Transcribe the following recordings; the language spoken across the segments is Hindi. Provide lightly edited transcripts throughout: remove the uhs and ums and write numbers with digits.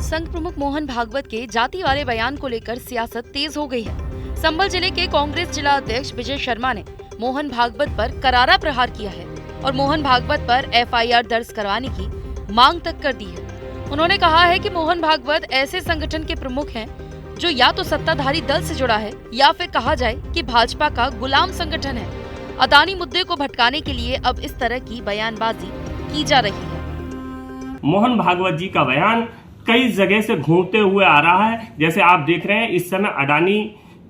संघ प्रमुख मोहन भागवत के जाति वाले बयान को लेकर सियासत तेज हो गई है। संभल जिले के कांग्रेस जिला अध्यक्ष विजय शर्मा ने मोहन भागवत पर करारा प्रहार किया है और मोहन भागवत पर एफआईआर दर्ज करवाने की मांग तक कर दी है। उन्होंने कहा है कि मोहन भागवत ऐसे संगठन के प्रमुख हैं जो या तो सत्ताधारी दल से जुड़ा है या फिर कहा जाए कि भाजपा का गुलाम संगठन है। अदानी मुद्दे को भटकाने के लिए अब इस तरह की बयानबाजी की जा रही है। मोहन भागवत जी का बयान कई जगह से घूमते हुए आ रहा है। जैसे आप देख रहे हैं इस समय अडानी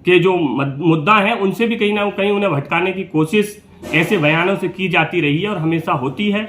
के जो मुद्दा है उनसे भी कहीं ना कहीं उन्हें भटकाने की कोशिश ऐसे बयानों से की जाती रही है और हमेशा होती है।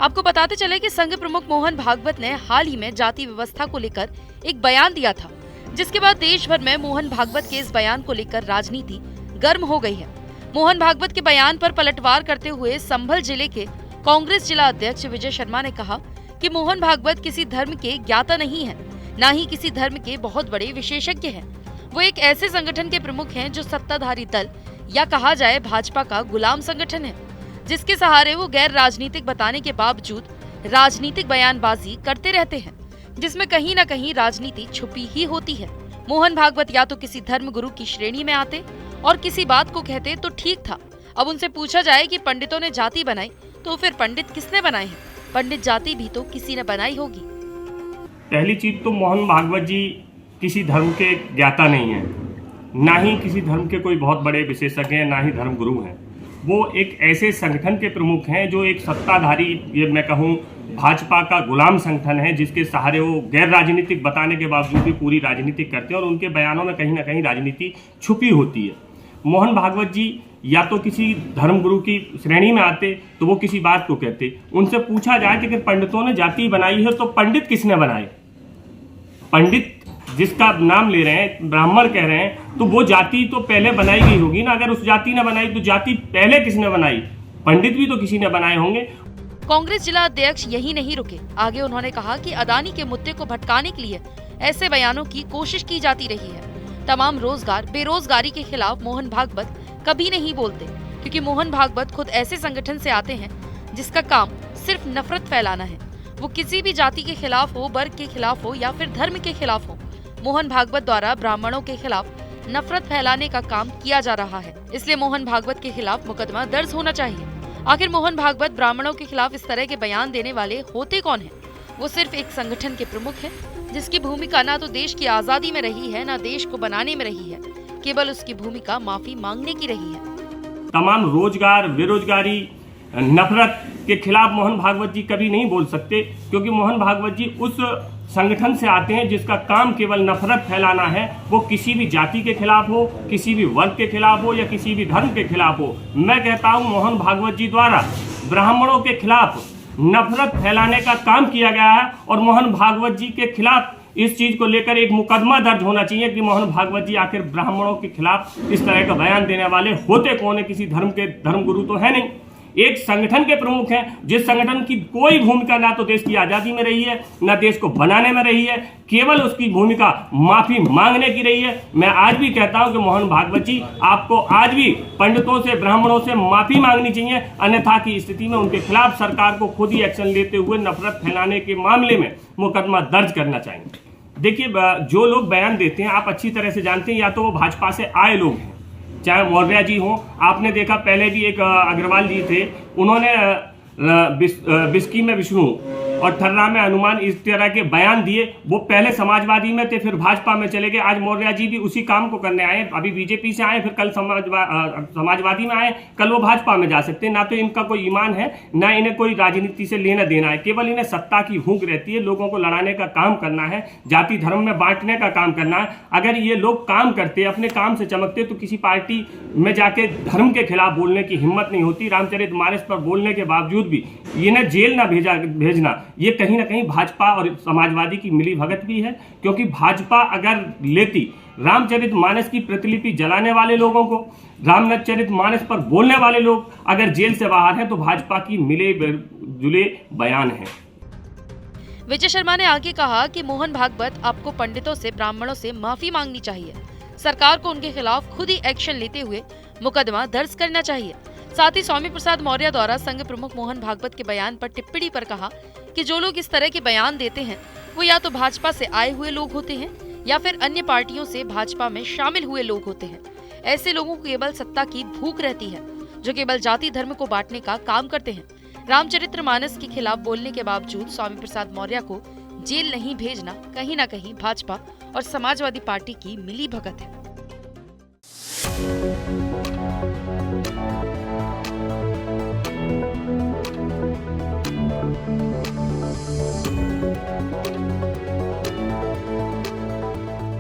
आपको बताते चले कि संघ प्रमुख मोहन भागवत ने हाल ही में जाति व्यवस्था को लेकर एक बयान दिया था, जिसके बाद देश भर में मोहन भागवत के इस बयान को लेकर राजनीति गर्म हो गई है। मोहन भागवत के बयान पर पलटवार करते हुए संभल जिले के कांग्रेस जिला अध्यक्ष विजय शर्मा ने कहा कि मोहन भागवत किसी धर्म के ज्ञाता नहीं है, न ही किसी धर्म के बहुत बड़े विशेषज्ञ हैं। वो एक ऐसे संगठन के प्रमुख हैं जो सत्ताधारी दल या कहा जाए भाजपा का गुलाम संगठन है, जिसके सहारे वो गैर राजनीतिक बताने के बावजूद राजनीतिक बयानबाजी करते रहते हैं, जिसमें कहीं न कहीं राजनीति छुपी ही होती है। मोहन भागवत या तो किसी धर्म गुरु की श्रेणी में आते और किसी बात को कहते तो ठीक था। अब उनसे पूछा जाए कि पंडितों ने जाति बनाई तो फिर पंडित किसने बनाए हैं? पंडित जाति भी तो किसी ने बनाई होगी। पहली चीज तो मोहन भागवत जी किसी धर्म के ज्ञाता नहीं है, ना ही किसी धर्म के कोई बहुत बड़े विशेषज्ञ हैं, ना ही धर्म गुरु हैं। वो एक ऐसे संगठन के प्रमुख हैं जो एक सत्ताधारी, ये मैं कहूँ भाजपा का गुलाम संगठन है, जिसके सहारे वो गैर राजनीतिक बताने के बावजूद भी पूरी राजनीति करते हैं और उनके बयानों में कहीं ना कहीं राजनीति छुपी होती है। मोहन भागवत जी या तो किसी धर्मगुरु की श्रेणी में आते तो वो किसी बात को कहते। उनसे पूछा जाए कि अगर पंडितों ने जाति बनाई है तो पंडित किसने बनाए? पंडित जिसका नाम ले रहे हैं, ब्राह्मण कह रहे हैं, तो वो जाति तो पहले बनाई गई होगी ना। अगर उस जाति ने बनाई तो जाति पहले किसने बनाई? पंडित भी तो किसी ने बनाए होंगे। कांग्रेस जिला अध्यक्ष यही नहीं रुके, आगे उन्होंने कहा कि अदानी के मुद्दे को भटकाने के लिए ऐसे बयानों की कोशिश की जाती रही है। तमाम रोजगार बेरोजगारी के खिलाफ मोहन भागवत कभी नहीं बोलते, क्योंकि मोहन भागवत खुद ऐसे संगठन से आते हैं जिसका काम सिर्फ नफरत फैलाना है। वो किसी भी जाति के खिलाफ हो, वर्ग के खिलाफ हो या फिर धर्म के खिलाफ हो। मोहन भागवत द्वारा ब्राह्मणों के खिलाफ नफरत फैलाने का काम किया जा रहा है, इसलिए मोहन भागवत के खिलाफ मुकदमा दर्ज होना चाहिए। आखिर मोहन भागवत ब्राह्मणों के खिलाफ इस तरह के बयान देने वाले होते कौन हैं? वो सिर्फ एक संगठन के प्रमुख हैं, जिसकी भूमिका ना तो देश की आजादी में रही है, ना देश को बनाने में रही है। केवल उसकी भूमिका माफी मांगने की रही है। तमाम रोजगार बेरोजगारी नफरत के खिलाफ मोहन भागवत जी कभी नहीं बोल सकते, क्योंकि मोहन भागवत जी उस संगठन से आते हैं जिसका काम केवल नफरत फैलाना है। वो किसी भी जाति के खिलाफ हो, किसी भी वर्ग के खिलाफ हो या किसी भी धर्म के खिलाफ हो। मैं कहता हूँ मोहन भागवत जी द्वारा ब्राह्मणों के खिलाफ नफरत फैलाने का काम किया गया है और मोहन भागवत जी के खिलाफ इस चीज को लेकर एक मुकदमा दर्ज होना चाहिए कि मोहन भागवत जी आखिर ब्राह्मणों के खिलाफ इस तरह का बयान देने वाले होते कौन है? किसी धर्म के धर्मगुरु तो है नहीं, एक संगठन के प्रमुख हैं, जिस संगठन की कोई भूमिका ना तो देश की आजादी में रही है, ना देश को बनाने में रही है, केवल उसकी भूमिका माफी मांगने की रही है। मैं आज भी कहता हूं कि मोहन भागवत जी, आपको आज भी पंडितों से, ब्राह्मणों से माफी मांगनी चाहिए, अन्यथा की स्थिति में उनके खिलाफ सरकार को खुद ही एक्शन लेते हुए नफरत फैलाने के मामले में मुकदमा दर्ज करना चाहिए। देखिए, जो लोग बयान देते हैं आप अच्छी तरह से जानते हैं, या तो वो भाजपा से आए लोग हैं, चाहे मौर्य जी हो। आपने देखा पहले भी एक अग्रवाल जी थे, उन्होंने बिस्की में विष्णु और ठर्रा में हनुमान इस तरह के बयान दिए। वो पहले समाजवादी में थे, फिर भाजपा में चले गए। आज मौर्य जी भी उसी काम को करने आए, अभी बीजेपी से आए, फिर कल समाजवादी में आए, कल वो भाजपा में जा सकते हैं। ना तो इनका कोई ईमान है, ना इन्हें कोई राजनीति से लेना देना है, केवल इन्हें सत्ता की भूख रहती है, लोगों को लड़ाने का काम करना है, जाति धर्म में बांटने का काम करना है। अगर ये लोग काम करते, अपने काम से चमकते, तो किसी पार्टी में जाके धर्म के खिलाफ बोलने की हिम्मत नहीं होती। रामचरितमानस पर बोलने के बावजूद भी इन्हें जेल ना भेजना, ये कहीं ना कहीं भाजपा और समाजवादी की मिली भगत भी है। क्योंकि भाजपा अगर लेती रामचरितमानस की प्रतिलिपि जलाने वाले लोगों को, रामचरितमानस पर बोलने वाले लोग अगर जेल से बाहर हैं, तो भाजपा की मिले जुले बयान है। विजय शर्मा ने आगे कहा कि मोहन भागवत, आपको पंडितों से, ब्राह्मणों से माफी मांगनी चाहिए। सरकार को उनके खिलाफ खुद ही एक्शन लेते हुए मुकदमा दर्ज करना चाहिए। साथ ही स्वामी प्रसाद मौर्य द्वारा संघ प्रमुख मोहन भागवत के बयान पर टिप्पणी पर कहा कि जो लोग इस तरह के बयान देते हैं वो या तो भाजपा से आए हुए लोग होते हैं या फिर अन्य पार्टियों से भाजपा में शामिल हुए लोग होते हैं। ऐसे लोगों को केवल सत्ता की भूख रहती है, जो केवल जाति धर्म को बांटने का काम करते हैं। रामचरितमानस के खिलाफ बोलने के बावजूद स्वामी प्रसाद मौर्य को जेल नहीं भेजना कहीं न कहीं भाजपा और समाजवादी पार्टी की मिलीभगत है।